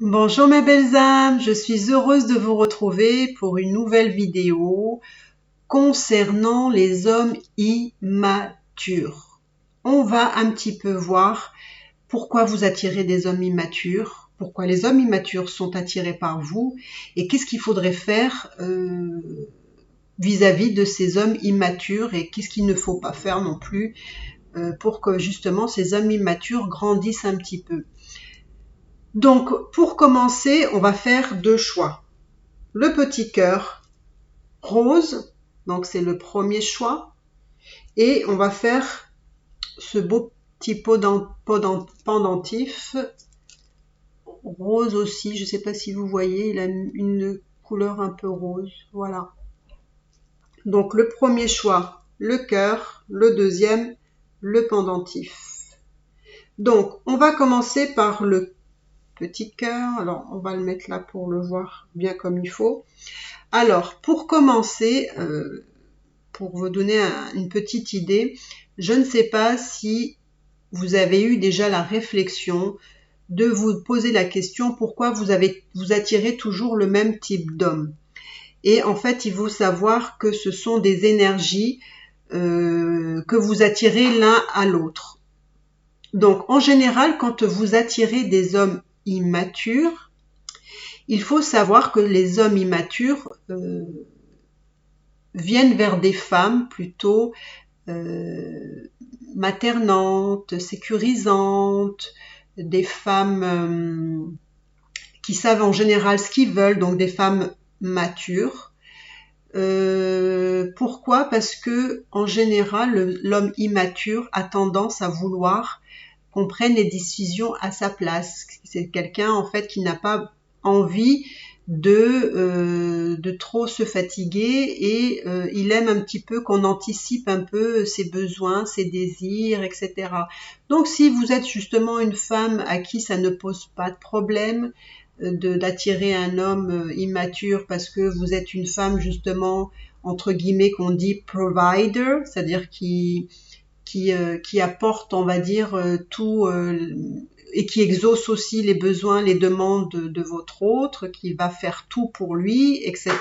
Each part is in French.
Bonjour mes belles âmes, je suis heureuse de vous retrouver pour une nouvelle vidéo concernant les hommes immatures. On va un petit peu voir pourquoi vous attirez des hommes immatures, pourquoi les hommes immatures sont attirés par vous et qu'est-ce qu'il faudrait faire vis-à-vis de ces hommes immatures et qu'est-ce qu'il ne faut pas faire non plus pour que justement ces hommes immatures grandissent un petit peu. Donc, pour commencer, on va faire deux choix. Le petit cœur rose, donc c'est le premier choix. Et on va faire ce beau petit pendentif rose aussi. Je ne sais pas si vous voyez, il a une couleur un peu rose. Voilà. Donc, le premier choix, le cœur. Le deuxième, le pendentif. Donc, on va commencer par le petit cœur. Alors, on va le mettre là pour le voir bien comme il faut. Alors, pour commencer, pour vous donner une petite idée, je ne sais pas si vous avez eu déjà la réflexion de vous poser la question pourquoi vous attirez toujours le même type d'homme. Et en fait, il faut savoir que ce sont des énergies que vous attirez l'un à l'autre. Donc, en général, quand vous attirez des hommes immatures, il faut savoir que les hommes immatures viennent vers des femmes plutôt maternantes, sécurisantes, des femmes qui savent en général ce qu'ils veulent, donc des femmes matures. Pourquoi? Parce que en général, l'homme immature a tendance à vouloir qu'on prenne les décisions à sa place. C'est quelqu'un en fait qui n'a pas envie de trop se fatiguer et il aime un petit peu qu'on anticipe un peu ses besoins, ses désirs, etc. Donc si vous êtes justement une femme à qui ça ne pose pas de problème d'attirer un homme immature parce que vous êtes une femme justement entre guillemets qu'on dit provider, c'est-à-dire qui apporte, on va dire, tout et qui exauce aussi les besoins, les demandes de votre autre, qui va faire tout pour lui, etc.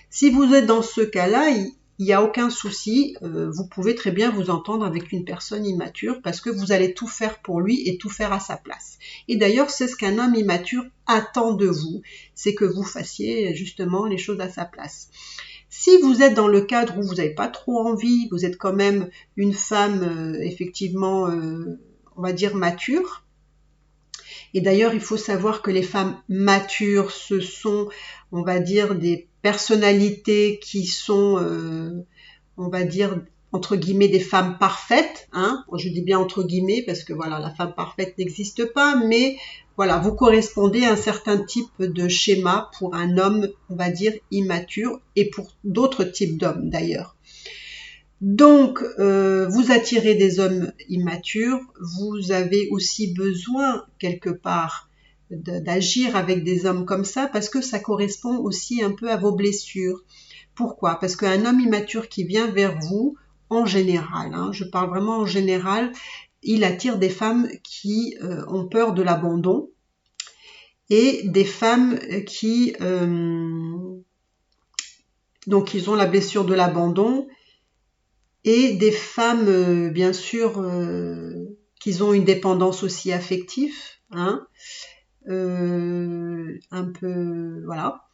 Si vous êtes dans ce cas-là, il n'y a aucun souci, vous pouvez très bien vous entendre avec une personne immature parce que vous allez tout faire pour lui et tout faire à sa place. Et d'ailleurs, c'est ce qu'un homme immature attend de vous, c'est que vous fassiez justement les choses à sa place. Si vous êtes dans le cadre où vous n'avez pas trop envie, vous êtes quand même une femme effectivement, on va dire mature. Et d'ailleurs, il faut savoir que les femmes matures, ce sont, on va dire, des personnalités qui sont, on va dire, entre guillemets, des femmes parfaites. Hein. Je dis bien entre guillemets parce que voilà, la femme parfaite n'existe pas, mais voilà, vous correspondez à un certain type de schéma pour un homme, on va dire, immature et pour d'autres types d'hommes d'ailleurs. Donc, vous attirez des hommes immatures, vous avez aussi besoin quelque part d'agir avec des hommes comme ça parce que ça correspond aussi un peu à vos blessures. Pourquoi? Parce qu'un homme immature qui vient vers vous, en général, hein, je parle vraiment en général, il attire des femmes qui ont peur de l'abandon et des femmes qui donc ils ont la blessure de l'abandon et des femmes bien sûr qui ont une dépendance aussi affective, hein, un peu voilà.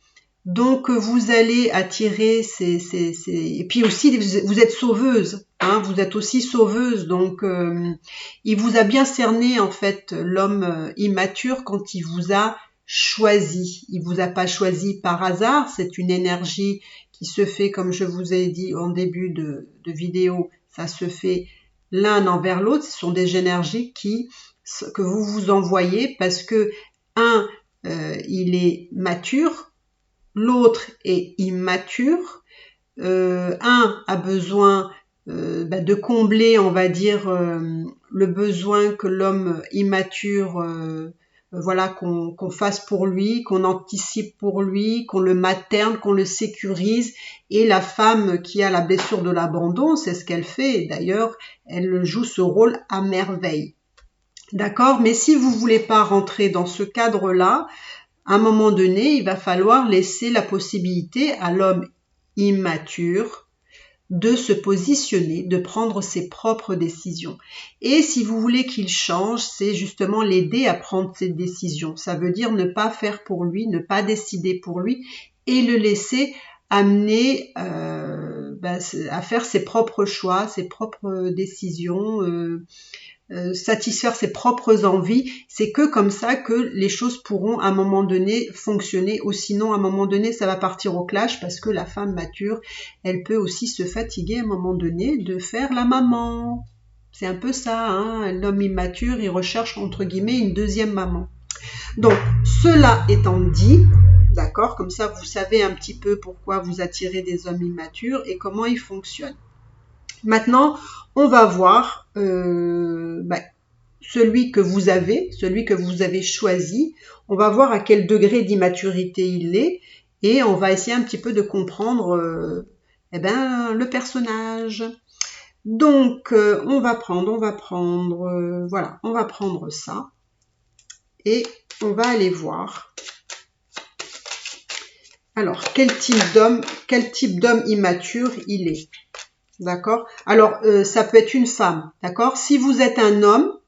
Donc vous allez attirer et puis aussi vous êtes sauveuse, hein, vous êtes aussi sauveuse, donc il vous a bien cerné en fait l'homme immature quand il vous a choisi. Il vous a pas choisi par hasard, c'est une énergie qui se fait comme je vous ai dit en début de vidéo, ça se fait l'un envers l'autre, ce sont des énergies que vous vous envoyez parce que il est mature, l'autre est immature, un a besoin de combler, on va dire, le besoin que l'homme immature, voilà, qu'on fasse pour lui, qu'on anticipe pour lui, qu'on le materne, qu'on le sécurise. Et la femme qui a la blessure de l'abandon, c'est ce qu'elle fait. D'ailleurs, elle joue ce rôle à merveille. D'accord? Mais si vous voulez pas rentrer dans ce cadre-là, à un moment donné, il va falloir laisser la possibilité à l'homme immature de se positionner, de prendre ses propres décisions. Et si vous voulez qu'il change, c'est justement l'aider à prendre ses décisions. Ça veut dire ne pas faire pour lui, ne pas décider pour lui et le laisser amener à faire ses propres choix, ses propres décisions, satisfaire ses propres envies. C'est que comme ça que les choses pourront à un moment donné fonctionner, ou sinon à un moment donné ça va partir au clash, parce que la femme mature, elle peut aussi se fatiguer à un moment donné de faire la maman. C'est un peu ça, hein. L'homme immature, il recherche entre guillemets une deuxième maman. Donc, cela étant dit, d'accord, comme ça vous savez un petit peu pourquoi vous attirez des hommes immatures et comment ils fonctionnent. Maintenant, on va voir celui que vous avez choisi. On va voir à quel degré d'immaturité il est et on va essayer un petit peu de comprendre le personnage. Donc, on va prendre ça et on va aller voir. Alors, quel type d'homme immature il est? D'accord? Alors, ça peut être une femme, d'accord? Si vous êtes un homme,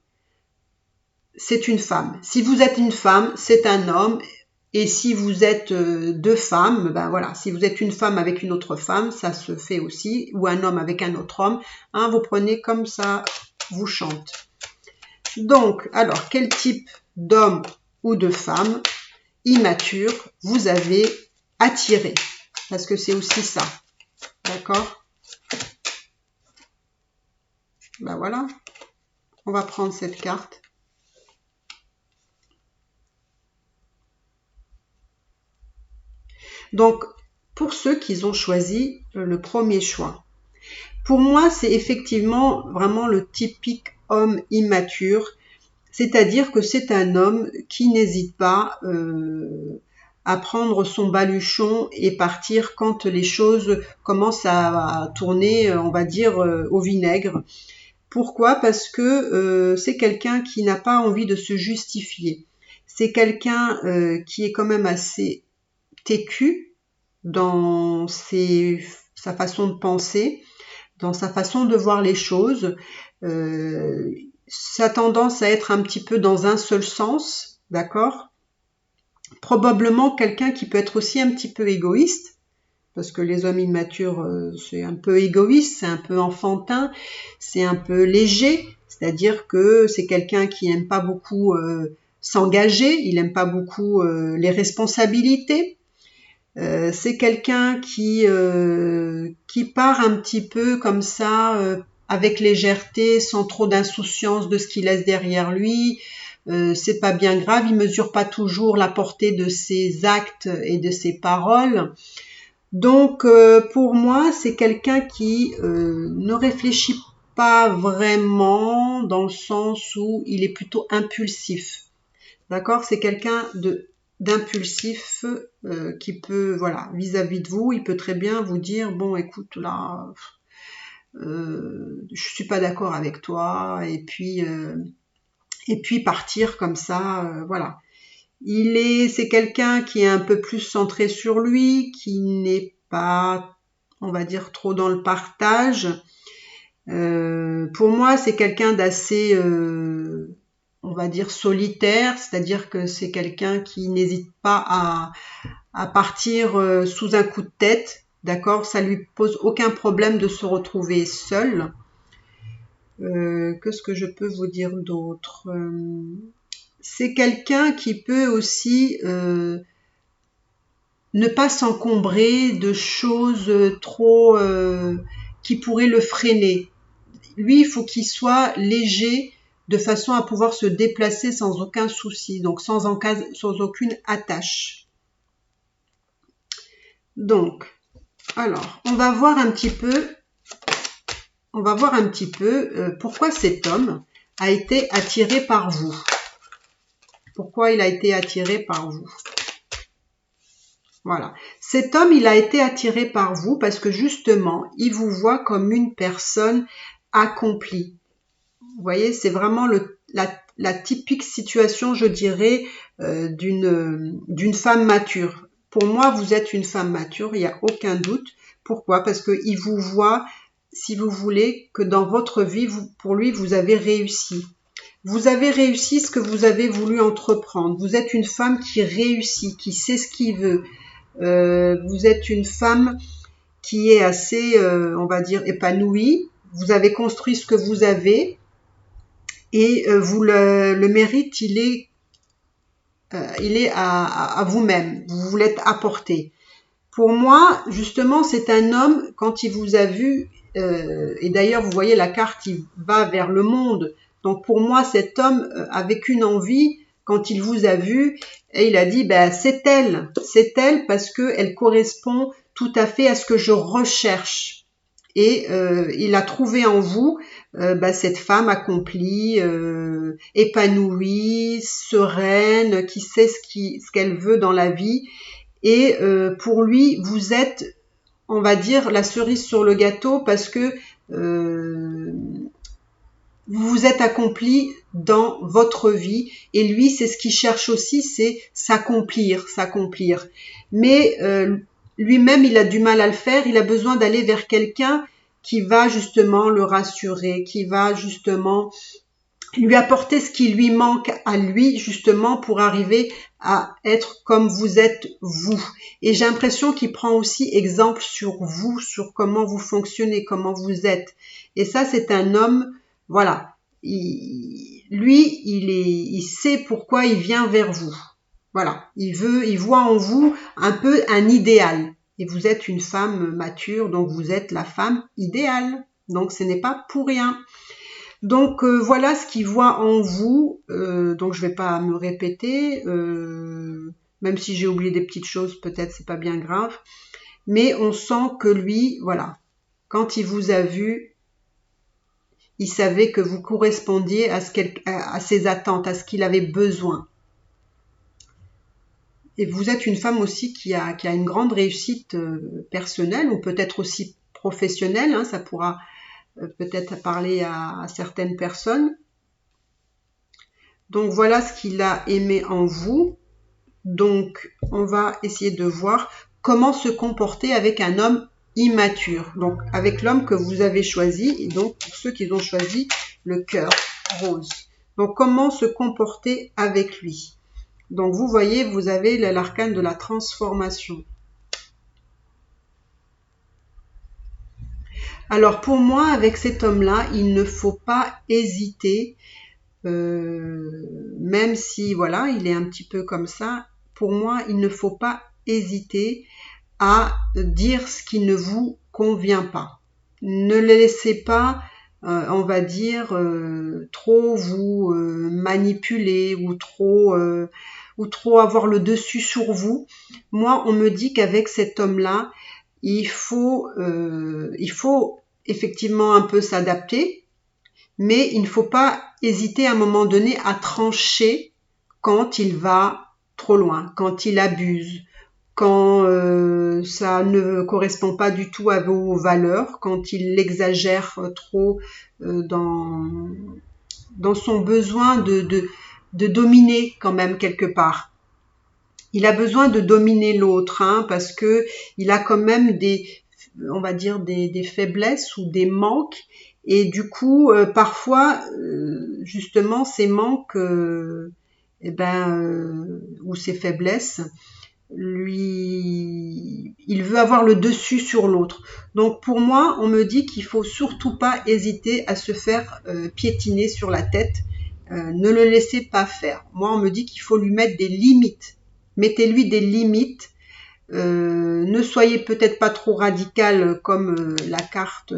c'est une femme. Si vous êtes une femme, c'est un homme. Et si vous êtes deux femmes, ben voilà, si vous êtes une femme avec une autre femme, ça se fait aussi, ou un homme avec un autre homme, hein, vous prenez comme ça vous chante. Donc, alors, quel type d'homme ou de femme immature vous avez attiré? Parce que c'est aussi ça, d'accord? Ben voilà, on va prendre cette carte. Donc, pour ceux qui ont choisi le premier choix, pour moi, c'est effectivement vraiment le typique homme immature, c'est-à-dire que c'est un homme qui n'hésite pas à prendre son baluchon et partir quand les choses commencent à tourner, on va dire, au vinaigre. Pourquoi? Parce que c'est quelqu'un qui n'a pas envie de se justifier. C'est quelqu'un qui est quand même assez têtu dans sa façon de penser, dans sa façon de voir les choses. Sa tendance à être un petit peu dans un seul sens, d'accord? Probablement quelqu'un qui peut être aussi un petit peu égoïste, parce que les hommes immatures, c'est un peu égoïste, c'est un peu enfantin, c'est un peu léger, c'est-à-dire que c'est quelqu'un qui aime pas beaucoup s'engager, il aime pas beaucoup les responsabilités. C'est quelqu'un qui part un petit peu comme ça, avec légèreté, sans trop d'insouciance de ce qu'il laisse derrière lui. C'est pas bien grave, il mesure pas toujours la portée de ses actes et de ses paroles. Donc, pour moi, c'est quelqu'un qui ne réfléchit pas vraiment, dans le sens où il est plutôt impulsif. D'accord? C'est quelqu'un d'impulsif qui peut, voilà, vis-à-vis de vous, il peut très bien vous dire, bon, écoute, là, je suis pas d'accord avec toi, et puis partir comme ça, voilà. C'est quelqu'un qui est un peu plus centré sur lui, qui n'est pas, on va dire, trop dans le partage. Pour moi, c'est quelqu'un d'assez, on va dire, solitaire, c'est-à-dire que c'est quelqu'un qui n'hésite pas à partir sous un coup de tête, d'accord? Ça lui pose aucun problème de se retrouver seul. Qu'est-ce que je peux vous dire d'autre? C'est quelqu'un qui peut aussi ne pas s'encombrer de choses trop qui pourraient le freiner. Lui, il faut qu'il soit léger de façon à pouvoir se déplacer sans aucun souci, donc sans aucune attache. Donc, alors, on va voir un petit peu pourquoi cet homme a été attiré par vous. Pourquoi il a été attiré par vous. Voilà. Cet homme, il a été attiré par vous parce que justement, il vous voit comme une personne accomplie. Vous voyez, c'est vraiment la typique situation, je dirais, d'une femme mature. Pour moi, vous êtes une femme mature, il n'y a aucun doute. Pourquoi? Parce qu'il vous voit, si vous voulez, que dans votre vie, pour lui, vous avez réussi. Vous avez réussi ce que vous avez voulu entreprendre. Vous êtes une femme qui réussit, qui sait ce qu'il veut. Vous êtes une femme qui est assez, on va dire, épanouie. Vous avez construit ce que vous avez et vous le mérite, il est à vous-même. Vous l'êtes apporté. Pour moi, justement, c'est un homme, quand il vous a vu, et d'ailleurs, vous voyez la carte, il va vers le monde. Donc, pour moi, cet homme avec une envie, quand il vous a vu, et il a dit, ben, c'est elle parce qu'elle correspond tout à fait à ce que je recherche. Et il a trouvé en vous cette femme accomplie, épanouie, sereine, qui sait ce qu'elle veut dans la vie. Et pour lui, vous êtes, on va dire, la cerise sur le gâteau parce que vous vous êtes accompli dans votre vie. Et lui, c'est ce qu'il cherche aussi, c'est s'accomplir. Mais lui-même, il a du mal à le faire. Il a besoin d'aller vers quelqu'un qui va justement le rassurer, qui va justement lui apporter ce qui lui manque à lui, justement, pour arriver à être comme vous êtes vous. Et j'ai l'impression qu'il prend aussi exemple sur vous, sur comment vous fonctionnez, comment vous êtes. Et ça, c'est un homme, voilà. Il sait pourquoi il vient vers vous. Voilà. Il voit en vous un peu un idéal. Et vous êtes une femme mature, donc vous êtes la femme idéale. Donc ce n'est pas pour rien. Donc voilà ce qu'il voit en vous. Donc je vais pas me répéter, même si j'ai oublié des petites choses, peut-être c'est pas bien grave. Mais on sent que lui, voilà, quand il vous a vu, il savait que vous correspondiez à ses attentes, à ce qu'il avait besoin. Et vous êtes une femme aussi qui a une grande réussite personnelle ou peut-être aussi professionnelle, hein, ça pourra peut-être parler à certaines personnes. Donc voilà ce qu'il a aimé en vous. Donc on va essayer de voir comment se comporter avec un homme immature. Donc avec l'homme que vous avez choisi, et donc pour ceux qui ont choisi le cœur rose. Donc comment se comporter avec lui. Donc vous voyez, vous avez l'arcane de la transformation. Alors pour moi, avec cet homme-là, il ne faut pas hésiter, même si voilà, il est un petit peu comme ça. Pour moi, il ne faut pas hésiter à dire ce qui ne vous convient pas. Ne le laissez pas, on va dire, trop vous manipuler ou trop avoir le dessus sur vous. Moi, on me dit qu'avec cet homme-là, il faut effectivement un peu s'adapter, mais il ne faut pas hésiter à un moment donné à trancher quand il va trop loin, quand il abuse, quand ça ne correspond pas du tout à vos valeurs, quand il exagère trop dans son besoin de dominer quand même quelque part. Il a besoin de dominer l'autre, hein, parce que il a quand même on va dire des faiblesses ou des manques, et du coup parfois justement ces manques ou ces faiblesses, il veut avoir le dessus sur l'autre. Donc pour moi, on me dit qu'il faut surtout pas hésiter à se faire piétiner sur la tête. Ne le laissez pas faire. Moi, on me dit qu'il faut lui mettre des limites. Mettez-lui des limites. Ne soyez peut-être pas trop radical comme la carte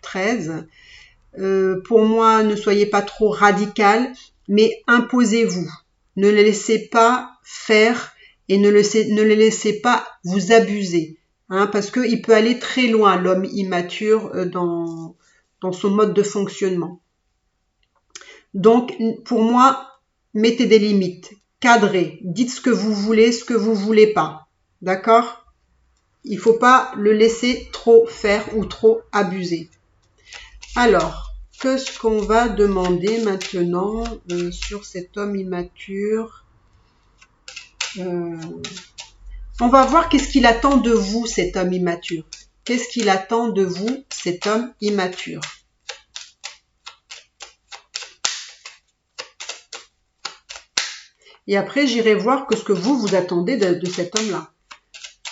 13. Pour moi, ne soyez pas trop radical, mais imposez-vous. Ne le laissez pas faire et ne le laissez pas vous abuser. Hein, parce qu'il peut aller très loin, l'homme immature, dans son mode de fonctionnement. Donc, pour moi, mettez des limites. Cadrez, dites ce que vous voulez pas, d'accord? Il faut pas le laisser trop faire ou trop abuser. Alors, qu'est-ce qu'on va demander maintenant sur cet homme immature? On va voir qu'est-ce qu'il attend de vous, cet homme immature. Qu'est-ce qu'il attend de vous, cet homme immature? Et après, j'irai voir que ce que vous attendez de cet homme-là.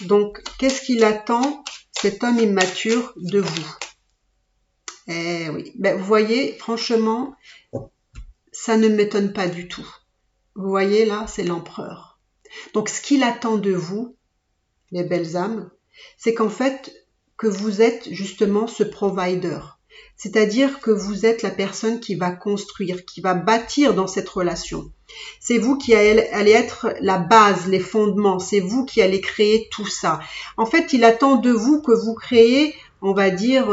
Donc, qu'est-ce qu'il attend, cet homme immature, de vous? Eh oui, ben, vous voyez, franchement, ça ne m'étonne pas du tout. Vous voyez, là, c'est l'empereur. Donc, ce qu'il attend de vous, les belles âmes, c'est qu'en fait, que vous êtes justement ce provider. C'est-à-dire que vous êtes la personne qui va construire, qui va bâtir dans cette relation. C'est vous qui allez être la base, les fondements. C'est vous qui allez créer tout ça. En fait, il attend de vous que vous créez, on va dire,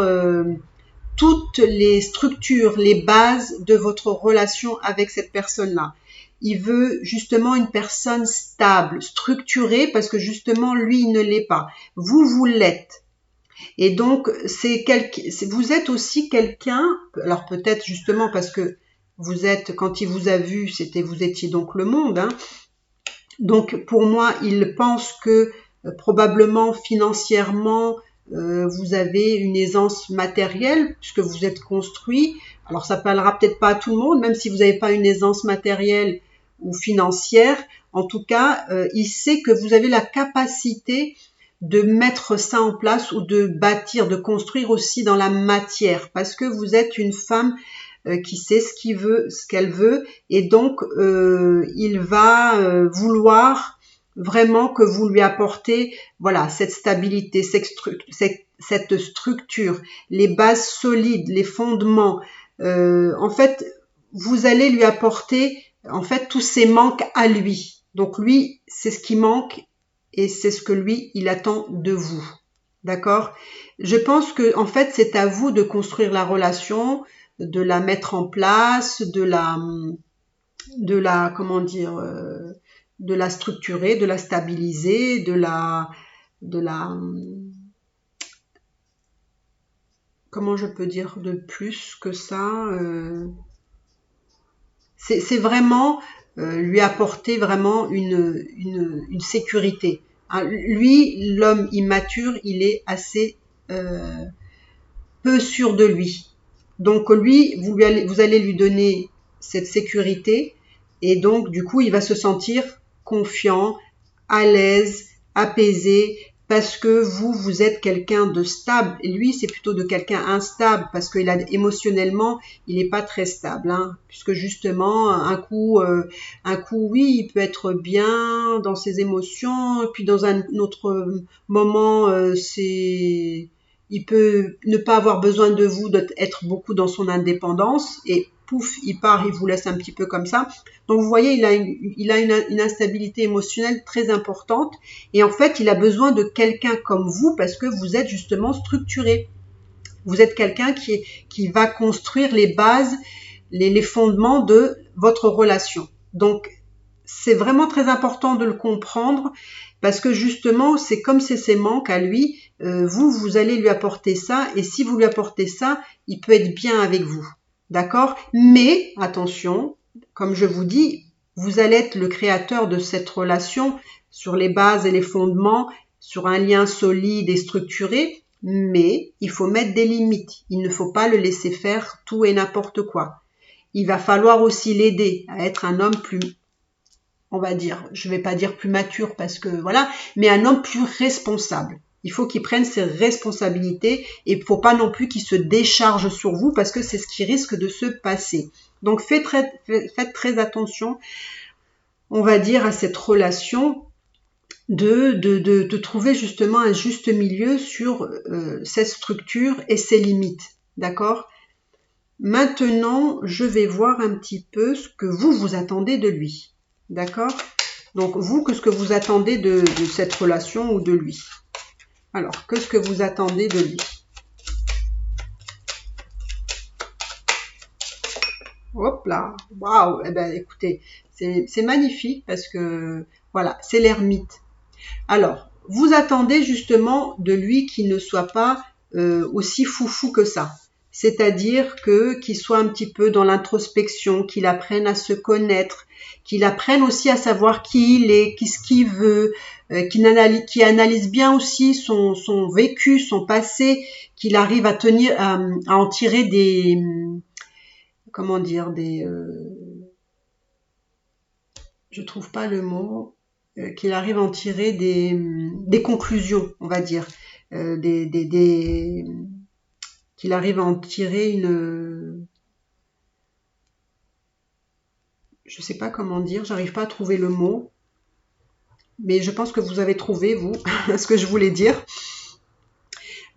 toutes les structures, les bases de votre relation avec cette personne-là. Il veut justement une personne stable, structurée, parce que justement, lui, il ne l'est pas. Vous l'êtes. Et donc, vous êtes aussi quelqu'un, alors peut-être justement parce que vous êtes, quand il vous a vu, vous étiez donc le monde. Hein. Donc, pour moi, il pense que probablement financièrement, vous avez une aisance matérielle, puisque vous êtes construit. Alors, ça parlera peut-être pas à tout le monde, même si vous n'avez pas une aisance matérielle ou financière. En tout cas, il sait que vous avez la capacité de mettre ça en place ou de bâtir, de construire aussi dans la matière, parce que vous êtes une femme qui sait ce qu'elle veut, et donc il va vouloir vraiment que vous lui apportez, voilà, cette stabilité, cette structure, les bases solides, les fondements. En fait, vous allez lui apporter, en fait, tous ses manques à lui. Donc lui, c'est ce qui manque. Et c'est ce que lui, il attend de vous. D'accord? Je pense que, en fait, c'est à vous de construire la relation, de la mettre en place, de la structurer, de la stabiliser, comment je peux dire de plus que ça? C'est vraiment lui apporter vraiment une sécurité. Hein, lui, l'homme immature, il est assez peu sûr de lui. Donc lui, vous allez lui donner cette sécurité et donc du coup, il va se sentir confiant, à l'aise, apaisé, parce que vous êtes quelqu'un de stable. Et lui, c'est plutôt de quelqu'un instable, parce qu'il a émotionnellement, il n'est pas très stable, hein, puisque justement, un coup, oui, il peut être bien dans ses émotions, et puis dans un autre moment, il peut ne pas avoir besoin de vous, d'être beaucoup dans son indépendance, et pouf, il part, il vous laisse un petit peu comme ça. Donc vous voyez, il a une instabilité émotionnelle très importante, et en fait, il a besoin de quelqu'un comme vous, parce que vous êtes justement structuré. Vous êtes quelqu'un qui va construire les bases, les fondements de votre relation. Donc, c'est vraiment très important de le comprendre, parce que justement, c'est comme c'est ses manques à lui, vous allez lui apporter ça, et si vous lui apportez ça, il peut être bien avec vous. D'accord? Mais, attention, comme je vous dis, vous allez être le créateur de cette relation sur les bases et les fondements, sur un lien solide et structuré, mais il faut mettre des limites. Il ne faut pas le laisser faire tout et n'importe quoi. Il va falloir aussi l'aider à être un homme plus, on va dire, je vais pas dire plus mature parce que voilà, mais un homme plus responsable. Il faut qu'il prenne ses responsabilités et il ne faut pas non plus qu'il se décharge sur vous parce que c'est ce qui risque de se passer. Donc faites très attention, on va dire, à cette relation de trouver justement un juste milieu sur cette structure et ses limites. D'accord ? Maintenant, je vais voir un petit peu ce que vous attendez de lui. D'accord? Donc vous, qu'est-ce que vous attendez de cette relation ou de lui? Alors, qu'est-ce que vous attendez de lui? Hop là, waouh! Eh ben, écoutez, c'est magnifique parce que voilà, c'est l'ermite. Alors, vous attendez justement de lui qu'il ne soit pas aussi foufou que ça. c'est-à-dire que qu'il soit un petit peu dans l'introspection, qu'il apprenne à se connaître, qu'il apprenne aussi à savoir qui il est, qu'est-ce qu'il veut, qu'il analyse bien aussi son vécu, son passé, qu'il arrive à en tirer des, comment dire, je trouve pas le mot, qu'il arrive à en tirer des conclusions, on va dire, qu'il arrive à en tirer je sais pas comment dire, j'arrive pas à trouver le mot, mais je pense que vous avez trouvé, vous, ce que je voulais dire.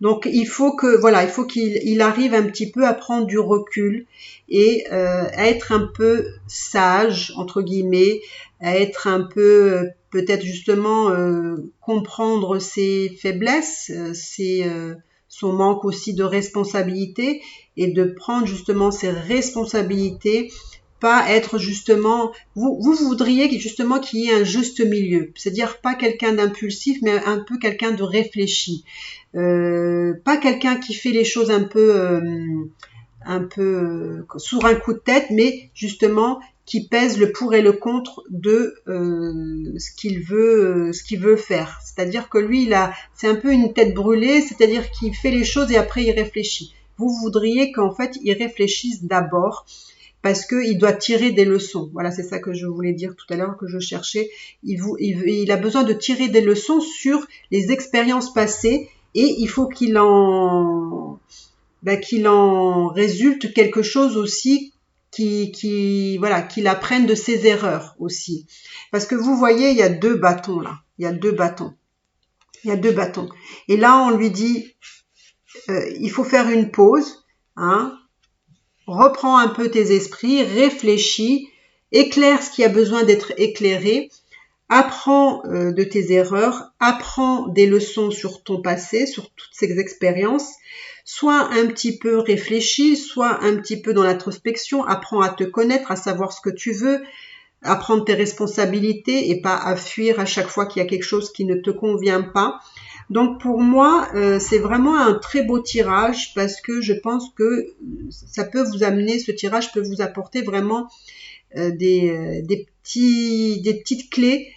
Donc il faut qu'il arrive un petit peu à prendre du recul et à être un peu sage, entre guillemets, à être un peu peut-être justement comprendre ses faiblesses, son manque aussi de responsabilité, et de prendre justement ses responsabilités, pas être justement, vous voudriez justement qu'il y ait un juste milieu, c'est-à-dire pas quelqu'un d'impulsif, mais un peu quelqu'un de réfléchi. Pas quelqu'un qui fait les choses un peu sur un coup de tête, mais justement qui pèse le pour et le contre de ce qu'il veut faire. C'est-à-dire que lui, c'est un peu une tête brûlée, c'est-à-dire qu'il fait les choses et après il réfléchit. Vous voudriez qu'en fait il réfléchisse d'abord, parce qu'il doit tirer des leçons. Voilà, c'est ça que je voulais dire tout à l'heure, que je cherchais. Il a besoin de tirer des leçons sur les expériences passées, et il faut qu'il en résulte quelque chose aussi qu'il apprenne de ses erreurs aussi. Parce que vous voyez, il y a deux bâtons là. Il y a deux bâtons. Et là, on lui dit, il faut faire une pause, hein. Reprends un peu tes esprits, réfléchis, éclaire ce qui a besoin d'être éclairé, apprends de tes erreurs, apprends des leçons sur ton passé, sur toutes ces expériences, sois un petit peu réfléchi, sois un petit peu dans l'introspection, apprends à te connaître, à savoir ce que tu veux, à prendre tes responsabilités et pas à fuir à chaque fois qu'il y a quelque chose qui ne te convient pas. Donc pour moi, c'est vraiment un très beau tirage, parce que je pense que ça peut vous amener, ce tirage peut vous apporter vraiment des petites clés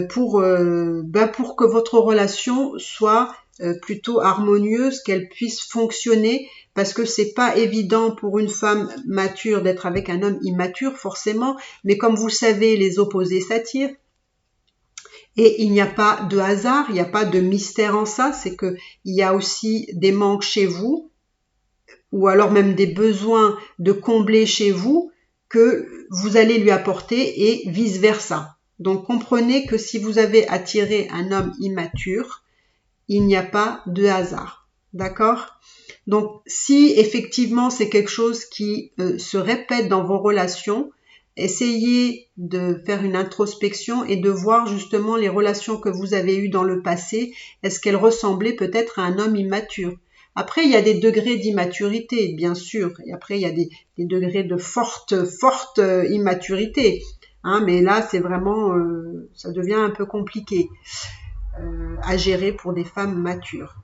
pour que votre relation soit plutôt harmonieuse, qu'elle puisse fonctionner, parce que c'est pas évident pour une femme mature d'être avec un homme immature forcément, mais comme vous le savez, les opposés s'attirent. Et il n'y a pas de hasard, il n'y a pas de mystère en ça, c'est que il y a aussi des manques chez vous, ou alors même des besoins de combler chez vous, que vous allez lui apporter, et vice versa. Donc comprenez que si vous avez attiré un homme immature, il n'y a pas de hasard. D'accord ? Donc si effectivement c'est quelque chose qui se répète dans vos relations, essayez de faire une introspection et de voir justement les relations que vous avez eues dans le passé. Est-ce qu'elles ressemblaient peut-être à un homme immature ? Après, il y a des degrés d'immaturité, bien sûr. Et après, il y a des degrés de forte immaturité. Hein, mais là, c'est vraiment, ça devient un peu compliqué à gérer pour des femmes matures.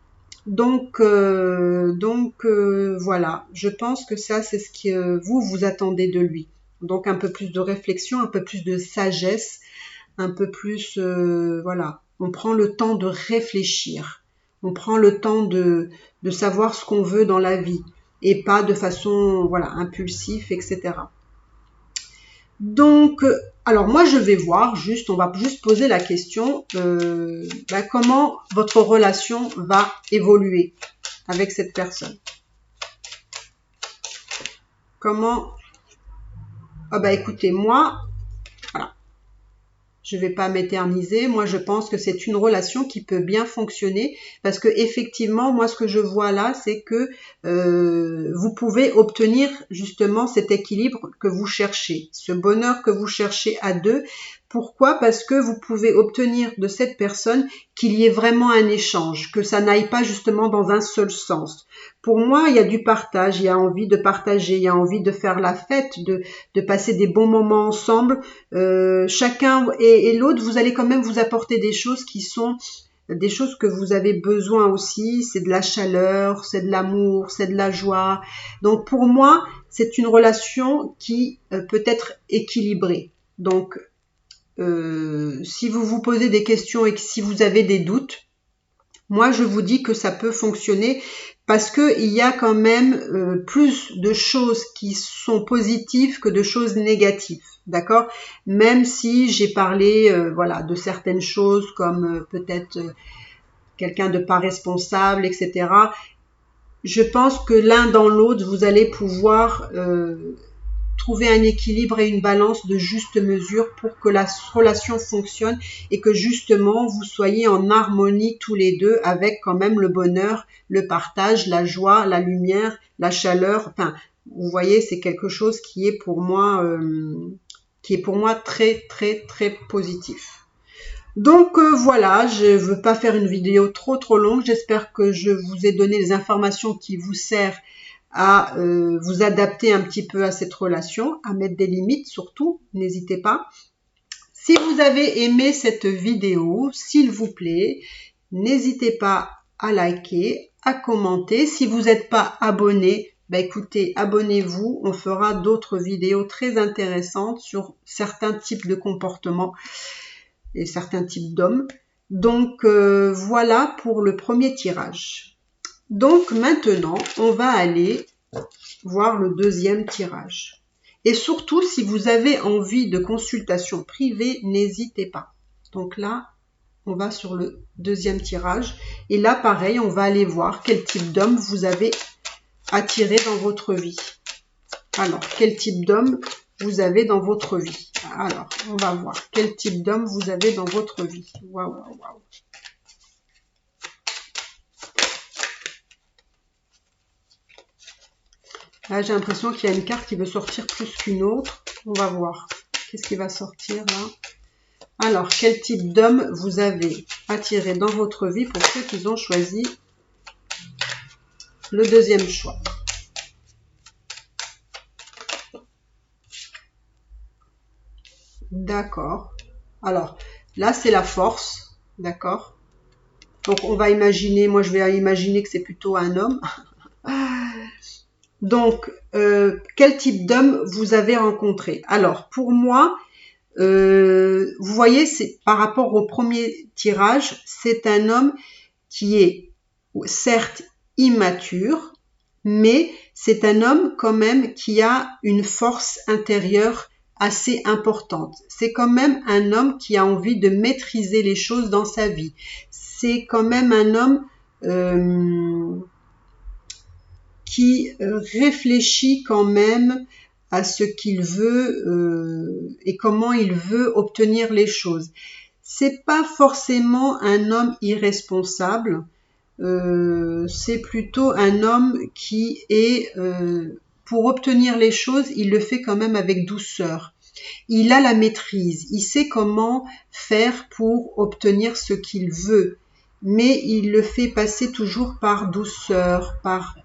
Donc voilà, je pense que ça, c'est ce que vous attendez de lui. Donc un peu plus de réflexion, un peu plus de sagesse, un peu plus, voilà. On prend le temps de réfléchir. On prend le temps de savoir ce qu'on veut dans la vie, et pas de façon, voilà, impulsive, etc. Donc, alors moi je vais voir, on va juste poser la question, comment votre relation va évoluer avec cette personne. Comment... écoutez, moi, voilà, je vais pas m'éterniser. Moi, je pense que c'est une relation qui peut bien fonctionner, parce que effectivement, moi, ce que je vois là, c'est que vous pouvez obtenir justement cet équilibre que vous cherchez, ce bonheur que vous cherchez à deux. Pourquoi ? Parce que vous pouvez obtenir de cette personne qu'il y ait vraiment un échange, que ça n'aille pas justement dans un seul sens. Pour moi, il y a du partage, il y a envie de partager, il y a envie de faire la fête, de passer des bons moments ensemble. Chacun et l'autre, vous allez quand même vous apporter des choses qui sont des choses que vous avez besoin aussi, c'est de la chaleur, c'est de l'amour, c'est de la joie. Donc pour moi, c'est une relation qui peut être équilibrée. Donc si vous vous posez des questions et que si vous avez des doutes, moi je vous dis que ça peut fonctionner parce que il y a quand même plus de choses qui sont positives que de choses négatives. D'accord? Même si j'ai parlé voilà, de certaines choses comme peut-être quelqu'un de pas responsable, etc. Je pense que l'un dans l'autre, vous allez pouvoir trouver un équilibre et une balance de juste mesure pour que la relation fonctionne et que justement vous soyez en harmonie tous les deux avec quand même le bonheur, le partage, la joie, la lumière, la chaleur. Enfin, vous voyez, c'est quelque chose qui est pour moi très très très positif. Donc voilà, je ne veux pas faire une vidéo trop longue. J'espère que je vous ai donné les informations qui vous servent à vous adapter un petit peu à cette relation, à mettre des limites surtout, n'hésitez pas. Si vous avez aimé cette vidéo, s'il vous plaît, n'hésitez pas à liker, à commenter. Si vous n'êtes pas abonné, bah écoutez, abonnez-vous, on fera d'autres vidéos très intéressantes sur certains types de comportements et certains types d'hommes. Donc voilà pour le premier tirage. Donc maintenant, on va aller voir le deuxième tirage. Et surtout, si vous avez envie de consultation privée, n'hésitez pas. Donc là, on va sur le deuxième tirage. Et là, pareil, on va aller voir quel type d'homme vous avez attiré dans votre vie. Alors, quel type d'homme vous avez dans votre vie? Alors, on va voir quel type d'homme vous avez dans votre vie. Waouh, waouh, waouh. Là, j'ai l'impression qu'il y a une carte qui veut sortir plus qu'une autre. On va voir. Qu'est-ce qui va sortir là? Alors, quel type d'homme vous avez attiré dans votre vie pour ceux qui ont choisi le deuxième choix? D'accord. Alors, là, c'est la force. D'accord. Donc, on va imaginer, moi, je vais imaginer que c'est plutôt un homme. Donc, quel type d'homme vous avez rencontré? Alors, pour moi, vous voyez, c'est par rapport au premier tirage, c'est un homme qui est certes immature, mais c'est un homme quand même qui a une force intérieure assez importante. C'est quand même un homme qui a envie de maîtriser les choses dans sa vie. C'est quand même un homme qui réfléchit quand même à ce qu'il veut et comment il veut obtenir les choses. C'est pas forcément un homme irresponsable, c'est plutôt un homme qui est, pour obtenir les choses, il le fait quand même avec douceur. Il a la maîtrise, il sait comment faire pour obtenir ce qu'il veut. Mais il le fait passer toujours par douceur,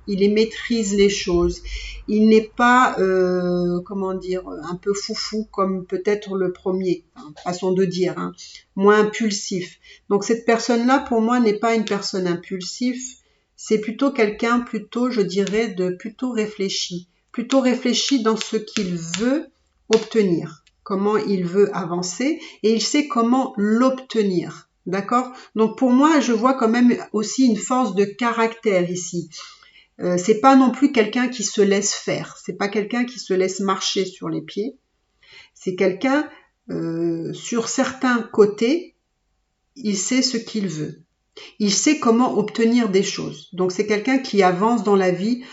il maîtrise les choses. Il n'est pas, comment dire, un peu foufou comme peut-être le premier, façon de dire, hein, moins impulsif. Donc cette personne-là, pour moi, n'est pas une personne impulsive. C'est plutôt quelqu'un, plutôt, je dirais, de plutôt réfléchi dans ce qu'il veut obtenir, comment il veut avancer, et il sait comment l'obtenir. D'accord? Donc pour moi, je vois quand même aussi une force de caractère ici. C'est pas non plus quelqu'un qui se laisse faire. C'est pas quelqu'un qui se laisse marcher sur les pieds. C'est quelqu'un, sur certains côtés, il sait ce qu'il veut. Il sait comment obtenir des choses. Donc c'est quelqu'un qui avance dans la vie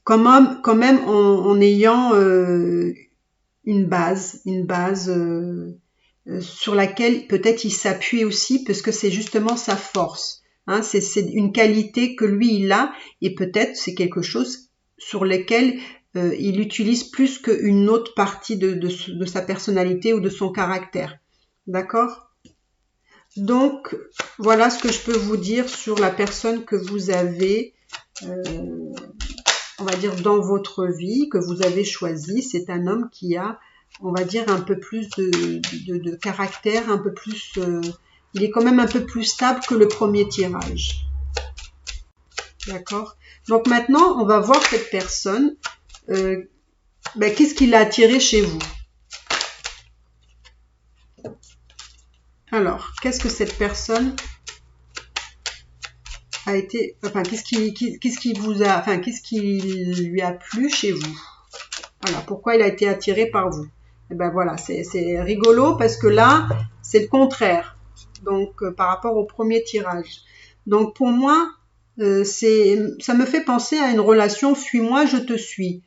quand même en ayant une base sur laquelle peut-être il s'appuie aussi parce que c'est justement sa force. Hein, c'est une qualité que lui il a et peut-être c'est quelque chose sur lequel il utilise plus qu'une autre partie de sa personnalité ou de son caractère. D'accord? Donc voilà ce que je peux vous dire sur la personne que vous avez, on va dire, dans votre vie, que vous avez choisi. C'est un homme qui a, on va dire, un peu plus de caractère, un peu plus Il est quand même un peu plus stable que le premier tirage. D'accord? Donc maintenant, on va voir cette personne. Qu'est-ce qui l'a attiré chez vous? Alors, qu'est-ce que cette personne a été, enfin, qu'est-ce qui lui a plu chez vous? Voilà, pourquoi il a été attiré par vous? Et ben voilà, c'est rigolo parce que là, c'est le contraire. Donc, par rapport au premier tirage. Donc, pour moi, ça me fait penser à une relation suis-moi, je te suis.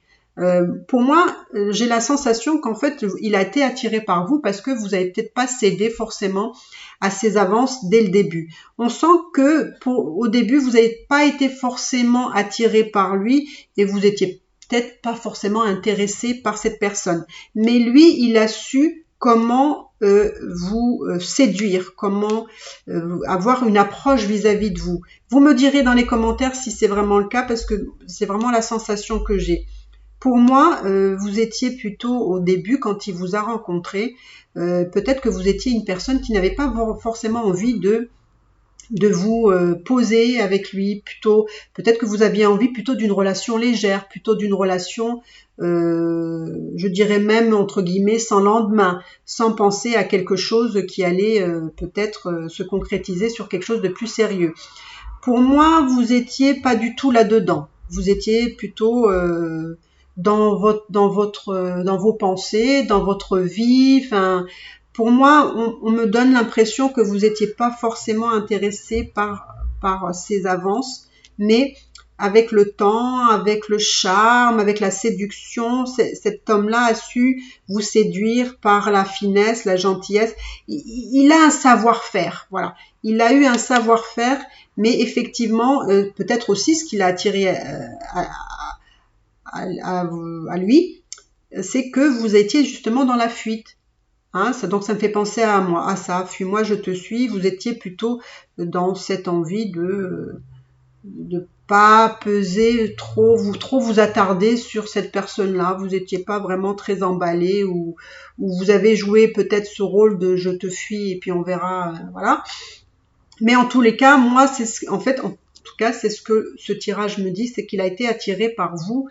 Pour moi, j'ai la sensation qu'en fait, il a été attiré par vous parce que vous n'avez peut-être pas cédé forcément à ses avances dès le début. On sent que au début, vous n'avez pas été forcément attiré par lui et vous étiez peut-être pas forcément intéressé par cette personne. Mais lui, il a su comment vous séduire, comment avoir une approche vis-à-vis de vous. Vous me direz dans les commentaires si c'est vraiment le cas parce que c'est vraiment la sensation que j'ai. Pour moi, vous étiez plutôt au début, quand il vous a rencontré, peut-être que vous étiez une personne qui n'avait pas forcément envie de vous poser avec lui, plutôt peut-être que vous aviez envie plutôt d'une relation légère, plutôt d'une relation, je dirais même entre guillemets sans lendemain, sans penser à quelque chose qui allait peut-être se concrétiser sur quelque chose de plus sérieux. Pour moi, vous étiez pas du tout là-dedans. Vous étiez plutôt dans vos pensées, dans votre vie. Enfin, pour moi, on me donne l'impression que vous n'étiez pas forcément intéressé par ces avances, mais avec le temps, avec le charme, avec la séduction, cet homme-là a su vous séduire par la finesse, la gentillesse. Il a un savoir-faire, voilà. Il a eu un savoir-faire, mais effectivement, peut-être aussi ce qui l'a attiré à lui, c'est que vous étiez justement dans la fuite. Hein, donc ça me fait penser à moi, à ça. Fuis-moi, je te suis. Vous étiez plutôt dans cette envie de pas peser trop vous attarder sur cette personne-là. Vous n'étiez pas vraiment très emballé ou vous avez joué peut-être ce rôle de je te fuis et puis on verra, voilà. Mais en tous les cas, moi, en tout cas, c'est ce que ce tirage me dit, c'est qu'il a été attiré par vous.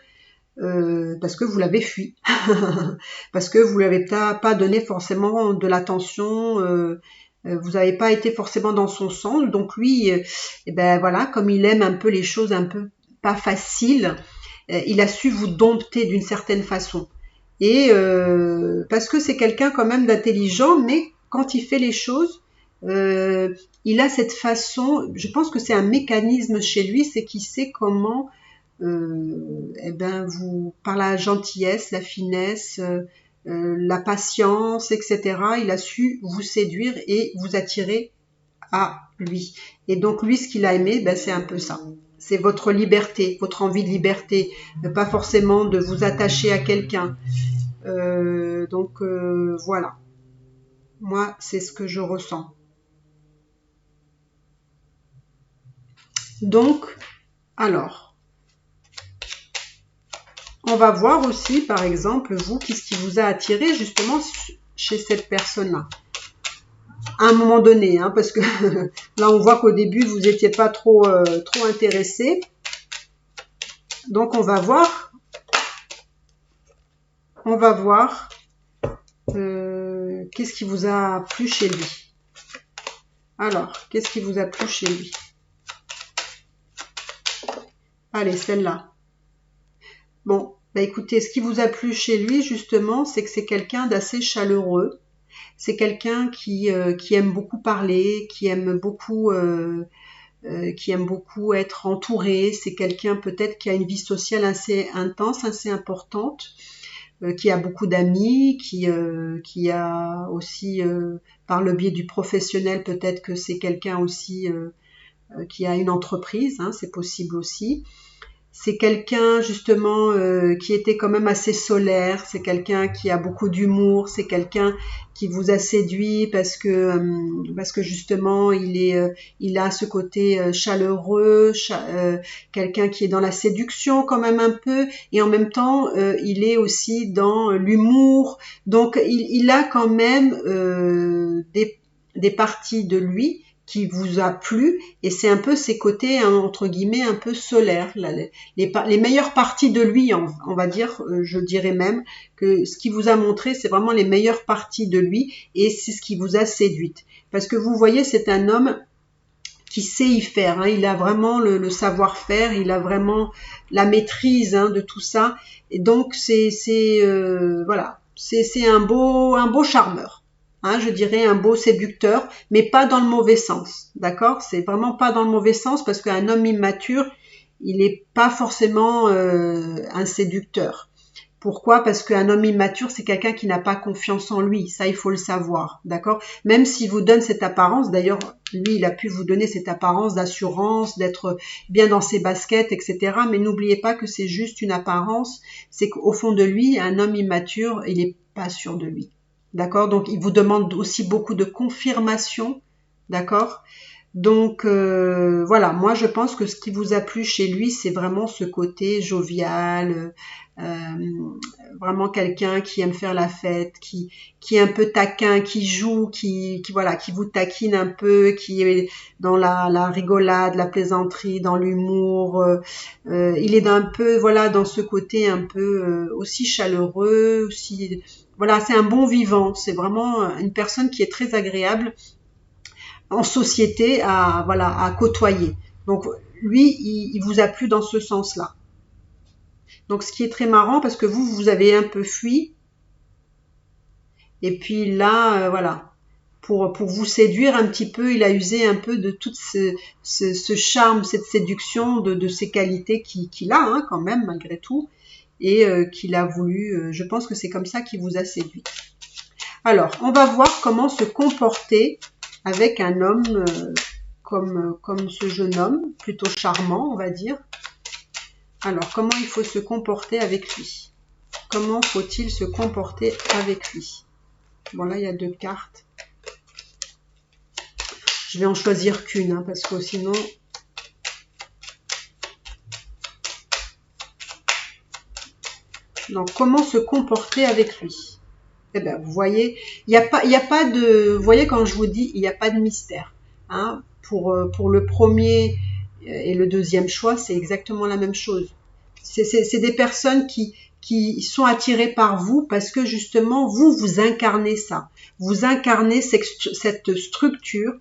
Parce que vous l'avez fui, parce que vous lui avez pas donné forcément de l'attention, vous n'avez pas été forcément dans son sens. Donc lui, et ben voilà, comme il aime un peu les choses un peu pas faciles, il a su vous dompter d'une certaine façon. Et parce que c'est quelqu'un quand même d'intelligent, mais quand il fait les choses, il a cette façon. Je pense que c'est un mécanisme chez lui, c'est qu'il sait comment par la gentillesse, la finesse, la patience, etc., il a su vous séduire et vous attirer à lui. Et donc lui, ce qu'il a aimé, c'est un peu ça. C'est votre liberté, votre envie de liberté, pas forcément de vous attacher à quelqu'un. Voilà. Moi, c'est ce que je ressens. Donc, alors, on va voir aussi, par exemple, vous, qu'est-ce qui vous a attiré justement chez cette personne-là. À un moment donné, hein, parce que là, on voit qu'au début, vous n'étiez pas trop intéressé. Donc, on va voir. Qu'est-ce qui vous a plu chez lui. Alors, qu'est-ce qui vous a plu chez lui? Allez, celle-là. Bon, écoutez, ce qui vous a plu chez lui, justement, c'est que c'est quelqu'un d'assez chaleureux. C'est quelqu'un qui aime beaucoup parler, qui aime beaucoup être entouré. C'est quelqu'un peut-être qui a une vie sociale assez intense, assez importante, qui a beaucoup d'amis, qui a aussi, par le biais du professionnel, peut-être que c'est quelqu'un aussi qui a une entreprise, hein, c'est possible aussi. C'est quelqu'un justement qui était quand même assez solaire, c'est quelqu'un qui a beaucoup d'humour, c'est quelqu'un qui vous a séduit parce que justement il a ce côté chaleureux, quelqu'un qui est dans la séduction quand même un peu, et en même temps il est aussi dans l'humour. Donc il a quand même des parties de lui qui vous a plu, et c'est un peu ses côtés, hein, entre guillemets, un peu solaires, les meilleures parties de lui, on va dire, je dirais même que ce qui vous a montré, c'est vraiment les meilleures parties de lui, et c'est ce qui vous a séduite. Parce que vous voyez, c'est un homme qui sait y faire, hein, il a vraiment le savoir-faire, il a vraiment la maîtrise, hein, de tout ça, et donc voilà, c'est un beau charmeur. Hein, je dirais un beau séducteur, mais pas dans le mauvais sens, d'accord? C'est vraiment pas dans le mauvais sens, parce qu'un homme immature, il n'est pas forcément un séducteur. Pourquoi? Parce qu'un homme immature, c'est quelqu'un qui n'a pas confiance en lui, ça il faut le savoir, d'accord? Même s'il vous donne cette apparence, d'ailleurs, lui il a pu vous donner cette apparence d'assurance, d'être bien dans ses baskets, etc. Mais n'oubliez pas que c'est juste une apparence, c'est qu'au fond de lui, un homme immature, il n'est pas sûr de lui. D'accord? Donc, il vous demande aussi beaucoup de confirmation. D'accord? Donc, voilà. Moi, je pense que ce qui vous a plu chez lui, c'est vraiment ce côté jovial, vraiment quelqu'un qui aime faire la fête, qui est un peu taquin, qui joue, voilà, qui vous taquine un peu, qui est dans la rigolade, la plaisanterie, dans l'humour. Il est un peu, voilà, dans ce côté un peu aussi chaleureux, aussi. Voilà, c'est un bon vivant, c'est vraiment une personne qui est très agréable en société à côtoyer. Donc lui, il vous a plu dans ce sens-là. Donc ce qui est très marrant, parce que vous avez un peu fui, et puis là, voilà, pour vous séduire un petit peu, il a usé un peu de tout ce charme, cette séduction, de ses qualités qu'il a, hein, quand même, malgré tout, et qu'il a voulu, je pense que c'est comme ça qu'il vous a séduit. Alors, on va voir comment se comporter avec un homme comme ce jeune homme, plutôt charmant, on va dire. Alors, comment il faut se comporter avec lui? Comment faut-il se comporter avec lui? Bon, là, il y a 2 cartes. Je vais en choisir qu'une, hein, parce que sinon... Donc, comment se comporter avec lui? Eh bien, vous voyez, il y a pas de... Vous voyez, quand je vous dis, il n'y a pas de mystère. Hein, pour le premier et le deuxième choix, c'est exactement la même chose. C'est des personnes qui sont attirées par vous parce que justement, vous incarnez ça. Vous incarnez cette structure,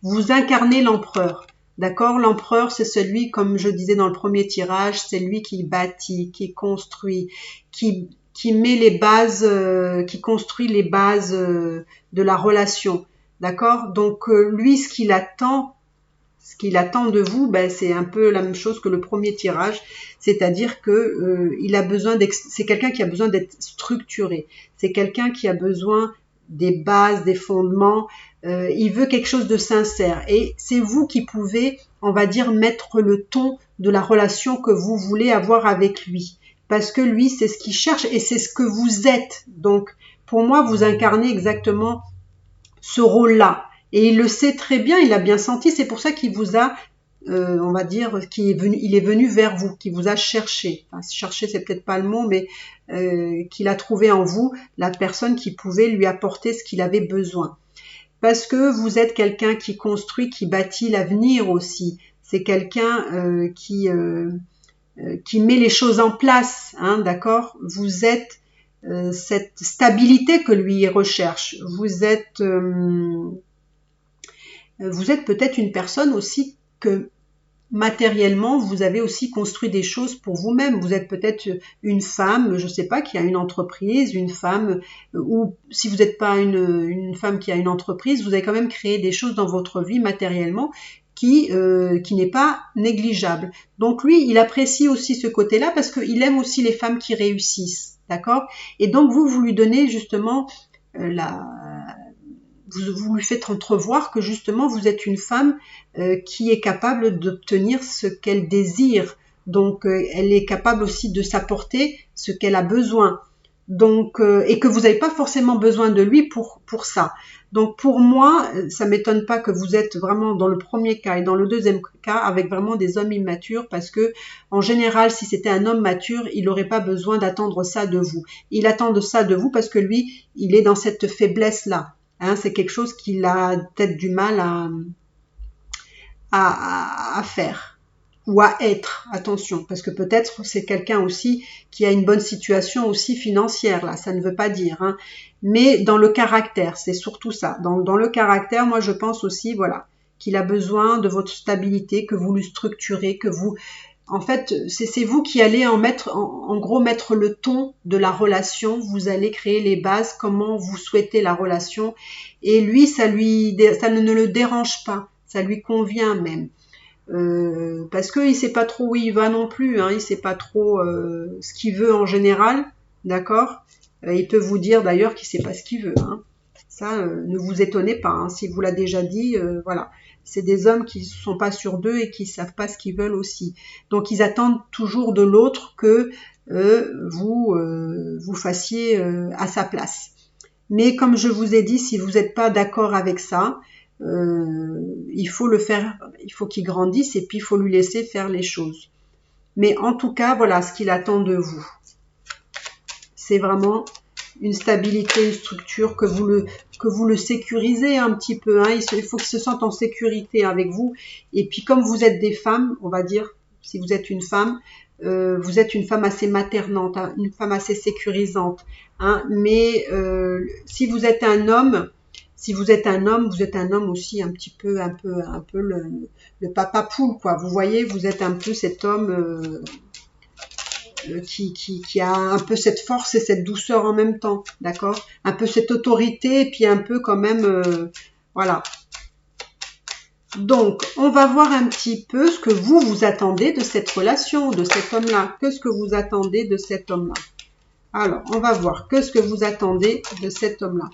vous incarnez l'empereur. D'accord? L'empereur, c'est celui, comme je disais dans le premier tirage, c'est lui qui bâtit, qui construit, qui met les bases, qui construit les bases de la relation. D'accord? Donc lui, ce qu'il attend de vous, ben, c'est un peu la même chose que le premier tirage, c'est-à-dire que il a besoin c'est quelqu'un qui a besoin d'être structuré, c'est quelqu'un qui a besoin des bases, des fondements, il veut quelque chose de sincère, et c'est vous qui pouvez, on va dire, mettre le ton de la relation que vous voulez avoir avec lui, parce que lui, c'est ce qu'il cherche et c'est ce que vous êtes. Donc, pour moi, vous incarnez exactement ce rôle-là. Et il le sait très bien, il l'a bien senti, c'est pour ça qu'il vous a, on va dire, il est venu vers vous, qu'il vous a cherché. Enfin, chercher, c'est peut-être pas le mot, mais qu'il a trouvé en vous la personne qui pouvait lui apporter ce qu'il avait besoin. Parce que vous êtes quelqu'un qui construit, qui bâtit l'avenir aussi. C'est quelqu'un qui met les choses en place, hein, d'accord? Vous êtes cette stabilité que lui recherche. Vous êtes peut-être une personne aussi que matériellement, vous avez aussi construit des choses pour vous-même. Vous êtes peut-être une femme, je ne sais pas, qui a une entreprise, une femme, ou si vous n'êtes pas une femme qui a une entreprise, vous avez quand même créé des choses dans votre vie matériellement qui n'est pas négligeable. Donc lui, il apprécie aussi ce côté-là parce qu'il aime aussi les femmes qui réussissent, d'accord? Et donc vous lui donnez justement vous lui faites entrevoir que justement vous êtes une femme qui est capable d'obtenir ce qu'elle désire. Donc elle est capable aussi de s'apporter ce qu'elle a besoin. Donc et que vous n'avez pas forcément besoin de lui pour ça. Donc pour moi, ça m'étonne pas que vous êtes vraiment dans le premier cas et dans le deuxième cas avec vraiment des hommes immatures, parce que en général, si c'était un homme mature, il n'aurait pas besoin d'attendre ça de vous. Il attend de ça de vous parce que lui, il est dans cette faiblesse-là. Hein, c'est quelque chose qu'il a peut-être du mal à faire ou à être, attention, parce que peut-être c'est quelqu'un aussi qui a une bonne situation aussi financière, là, ça ne veut pas dire, hein, mais dans le caractère, c'est surtout ça. Dans le caractère, moi je pense aussi, voilà, qu'il a besoin de votre stabilité, que vous le structurez, que vous... En fait, c'est vous qui allez en gros mettre le ton de la relation, vous allez créer les bases, comment vous souhaitez la relation, et lui, ça ne le dérange pas, ça lui convient même. Parce qu'il sait pas trop où il va non plus, hein, il sait pas trop ce qu'il veut en général, d'accord. Il peut vous dire d'ailleurs qu'il sait pas ce qu'il veut, hein. Ça, ne vous étonnez pas, hein, si vous l'a déjà dit, voilà. C'est des hommes qui ne sont pas sûrs d'eux et qui savent pas ce qu'ils veulent aussi. Donc ils attendent toujours de l'autre que vous fassiez à sa place. Mais comme je vous ai dit, si vous n'êtes pas d'accord avec ça, il faut le faire, il faut qu'il grandisse et puis il faut lui laisser faire les choses. Mais en tout cas, voilà ce qu'il attend de vous. C'est vraiment une stabilité, une structure, que vous le sécurisez un petit peu. Hein. Il faut qu'il se sente en sécurité avec vous. Et puis comme vous êtes des femmes, on va dire, si vous êtes une femme assez maternante, hein, une femme assez sécurisante. Hein. Mais si vous êtes un homme, vous êtes un homme aussi un peu le papa poule, quoi. Vous voyez, vous êtes un peu cet homme qui a un peu cette force et cette douceur en même temps, d'accord? Un peu cette autorité et puis un peu quand même, voilà. Donc, on va voir un petit peu ce que vous attendez de cette relation, de cet homme-là. Qu'est-ce que vous attendez de cet homme-là? Alors, on va voir. Qu'est-ce que vous attendez de cet homme-là?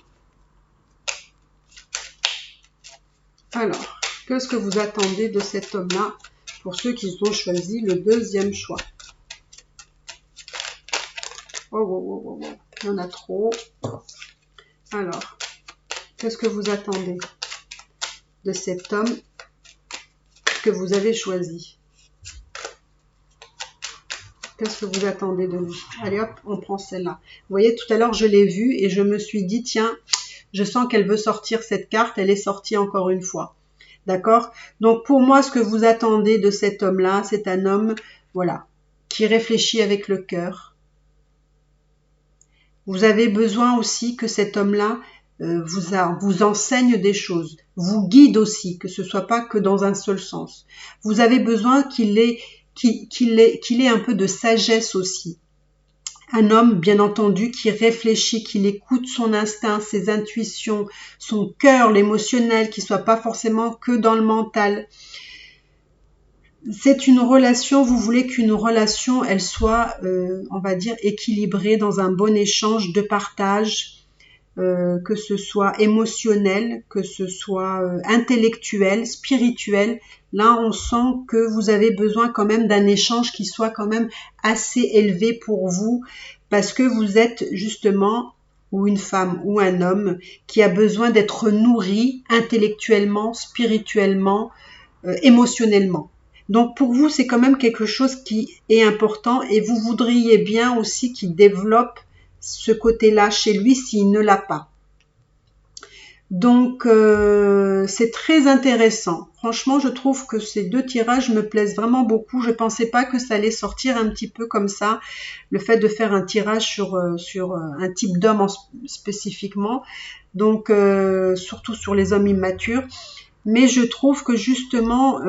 Alors, qu'est-ce que vous attendez de cet homme-là pour ceux qui ont choisi le deuxième choix? Oh, il y en a trop. Alors, qu'est-ce que vous attendez de cet homme que vous avez choisi? Qu'est-ce que vous attendez de lui? Allez hop, on prend celle-là. Vous voyez, tout à l'heure, je l'ai vue et je me suis dit, tiens, je sens qu'elle veut sortir cette carte. Elle est sortie encore une fois. D'accord? Donc, pour moi, ce que vous attendez de cet homme-là, c'est un homme, voilà, qui réfléchit avec le cœur. Vous avez besoin aussi que cet homme-là vous enseigne des choses, vous guide aussi, que ce soit pas que dans un seul sens. Vous avez besoin qu'il ait un peu de sagesse aussi. Un homme, bien entendu, qui réfléchit, qui écoute son instinct, ses intuitions, son cœur, l'émotionnel, qui soit pas forcément que dans le mental. C'est une relation, vous voulez qu'une relation, elle soit, on va dire, équilibrée dans un bon échange de partage, que ce soit émotionnel, que ce soit intellectuel, spirituel. Là, on sent que vous avez besoin quand même d'un échange qui soit quand même assez élevé pour vous, parce que vous êtes justement, ou une femme ou un homme, qui a besoin d'être nourri intellectuellement, spirituellement, émotionnellement. Donc pour vous, c'est quand même quelque chose qui est important et vous voudriez bien aussi qu'il développe ce côté-là chez lui s'il ne l'a pas. Donc c'est très intéressant. Franchement, je trouve que ces deux tirages me plaisent vraiment beaucoup. Je pensais pas que ça allait sortir un petit peu comme ça, le fait de faire un tirage sur un type d'homme spécifiquement. Donc surtout sur les hommes immatures. Mais je trouve que justement,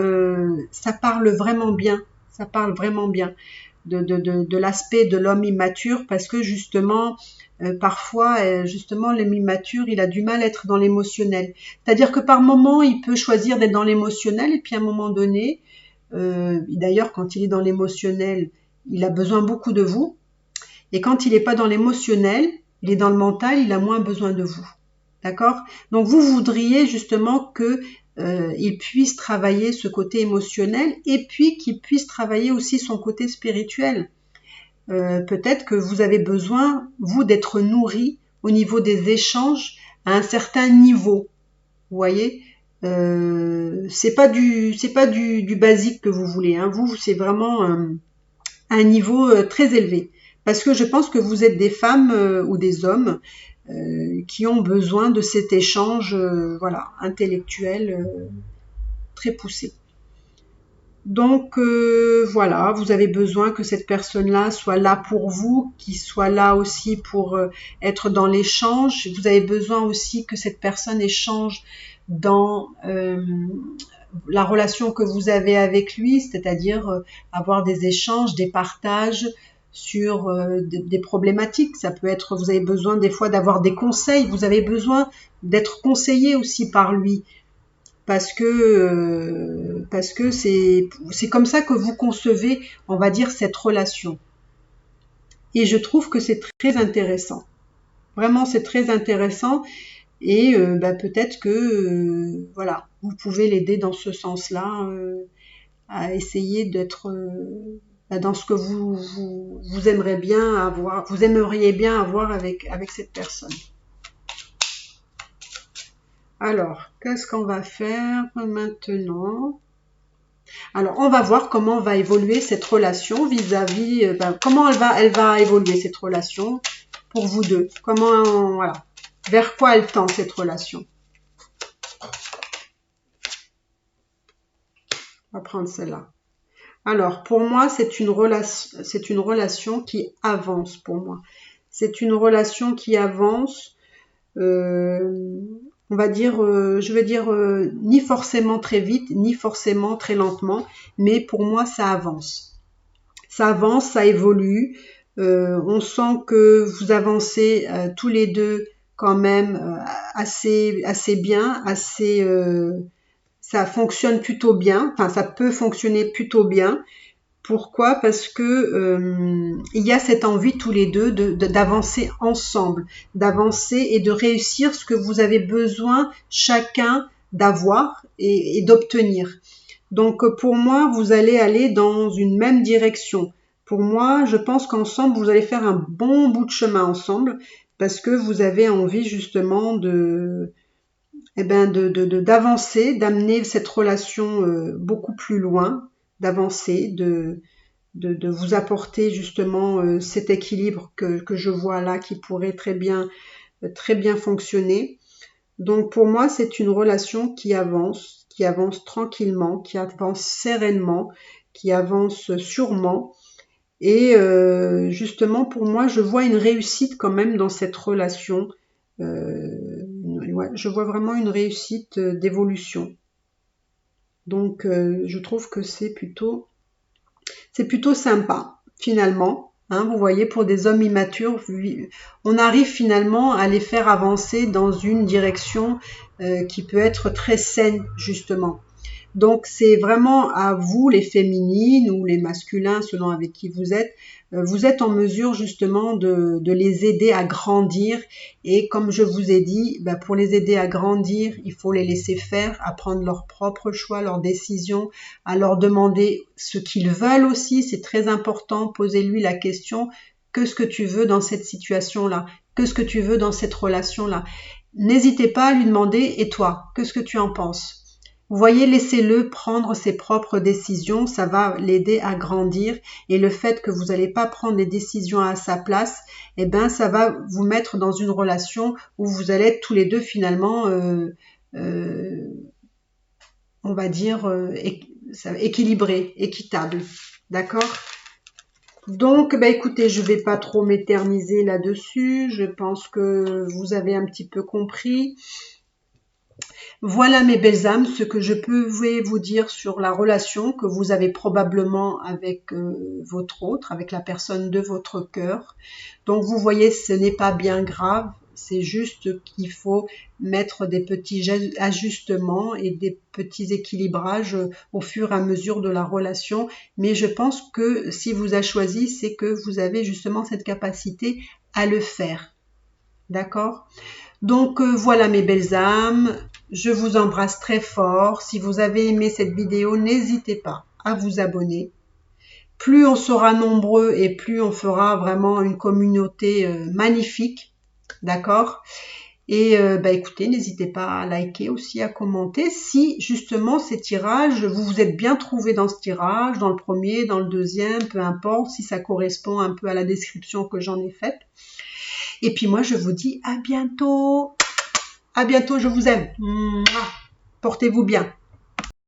ça parle vraiment bien. Ça parle vraiment bien de l'aspect de l'homme immature parce que justement, parfois, justement, l'homme immature, il a du mal à être dans l'émotionnel. C'est-à-dire que par moment, il peut choisir d'être dans l'émotionnel et puis à un moment donné, d'ailleurs, quand il est dans l'émotionnel, il a besoin beaucoup de vous. Et quand il n'est pas dans l'émotionnel, il est dans le mental, il a moins besoin de vous. D'accord? Donc vous voudriez justement que il puisse travailler ce côté émotionnel et puis qu'il puisse travailler aussi son côté spirituel. Peut-être que vous avez besoin, vous, d'être nourri au niveau des échanges à un certain niveau. Vous voyez, c'est pas du basique que vous voulez. Hein. Vous, c'est vraiment un niveau très élevé. Parce que je pense que vous êtes des femmes ou des hommes qui ont besoin de cet échange voilà, intellectuel très poussé. Donc voilà, vous avez besoin que cette personne-là soit là pour vous, qu'il soit là aussi pour être dans l'échange. Vous avez besoin aussi que cette personne échange dans la relation que vous avez avec lui, c'est-à-dire avoir des échanges, des partages sur des problématiques. Ça peut être, vous avez besoin des fois d'avoir des conseils, vous avez besoin d'être conseillé aussi par lui. Parce que c'est comme ça que vous concevez, on va dire, cette relation. Et je trouve que c'est très intéressant. Vraiment, c'est très intéressant. Et peut-être que voilà, vous pouvez l'aider dans ce sens-là, à essayer d'être dans ce que vous aimeriez bien avoir avec cette personne. Alors, qu'est-ce qu'on va faire maintenant? Alors, on va voir comment va évoluer cette relation vis-à-vis, comment elle va évoluer cette relation pour vous deux. Comment, voilà, vers quoi elle tend cette relation. On va prendre celle-là. Alors, pour moi, c'est une relation qui avance pour moi. C'est une relation qui avance. On va dire, je veux dire, ni forcément très vite, ni forcément très lentement, mais pour moi, ça avance. Ça avance, ça évolue. On sent que vous avancez tous les deux quand même assez bien, ça fonctionne plutôt bien. Enfin, ça peut fonctionner plutôt bien. Pourquoi? Parce que il y a cette envie tous les deux d'avancer ensemble, d'avancer et de réussir ce que vous avez besoin chacun d'avoir et d'obtenir. Donc pour moi, vous allez aller dans une même direction. Pour moi, je pense qu'ensemble, vous allez faire un bon bout de chemin ensemble parce que vous avez envie justement d'avancer, d'amener cette relation beaucoup plus loin, d'avancer, de vous apporter justement cet équilibre que je vois là qui pourrait très bien fonctionner. Donc pour moi, c'est une relation qui avance tranquillement, qui avance sereinement, qui avance sûrement. Et justement, pour moi, je vois une réussite quand même dans cette relation. Ouais, je vois vraiment une réussite d'évolution. Donc, je trouve que c'est plutôt sympa, finalement. Hein, vous voyez, pour des hommes immatures, on arrive finalement à les faire avancer dans une direction qui peut être très saine, justement. Donc, c'est vraiment à vous, les féminines ou les masculins, selon avec qui vous êtes en mesure justement de les aider à grandir. Et comme je vous ai dit, pour les aider à grandir, il faut les laisser faire, à prendre leurs propres choix, leurs décisions, à leur demander ce qu'ils veulent aussi. C'est très important. Posez-lui la question, qu'est-ce que tu veux dans cette situation-là? Qu'est-ce que tu veux dans cette relation-là? N'hésitez pas à lui demander, et toi, qu'est-ce que tu en penses? Vous voyez, laissez-le prendre ses propres décisions, ça va l'aider à grandir. Et le fait que vous n'allez pas prendre les décisions à sa place, ça va vous mettre dans une relation où vous allez être tous les deux finalement, on va dire, équilibrés, équitables. D'accord ? Donc, écoutez, je ne vais pas trop m'éterniser là-dessus. Je pense que vous avez un petit peu compris. Voilà mes belles âmes, ce que je peux vous dire sur la relation que vous avez probablement avec votre autre, avec la personne de votre cœur. Donc vous voyez, ce n'est pas bien grave, c'est juste qu'il faut mettre des petits ajustements et des petits équilibrages au fur et à mesure de la relation. Mais je pense que si vous avez choisi, c'est que vous avez justement cette capacité à le faire. D'accord ? Donc voilà mes belles âmes, je vous embrasse très fort. Si vous avez aimé cette vidéo, n'hésitez pas à vous abonner. Plus on sera nombreux et plus on fera vraiment une communauté magnifique, d'accord ? Et écoutez, n'hésitez pas à liker aussi, à commenter si justement ces tirages, vous vous êtes bien trouvé dans ce tirage, dans le premier, dans le deuxième, peu importe, si ça correspond un peu à la description que j'en ai faite. Et puis moi, je vous dis à bientôt. À bientôt, je vous aime. Mouah. Portez-vous bien.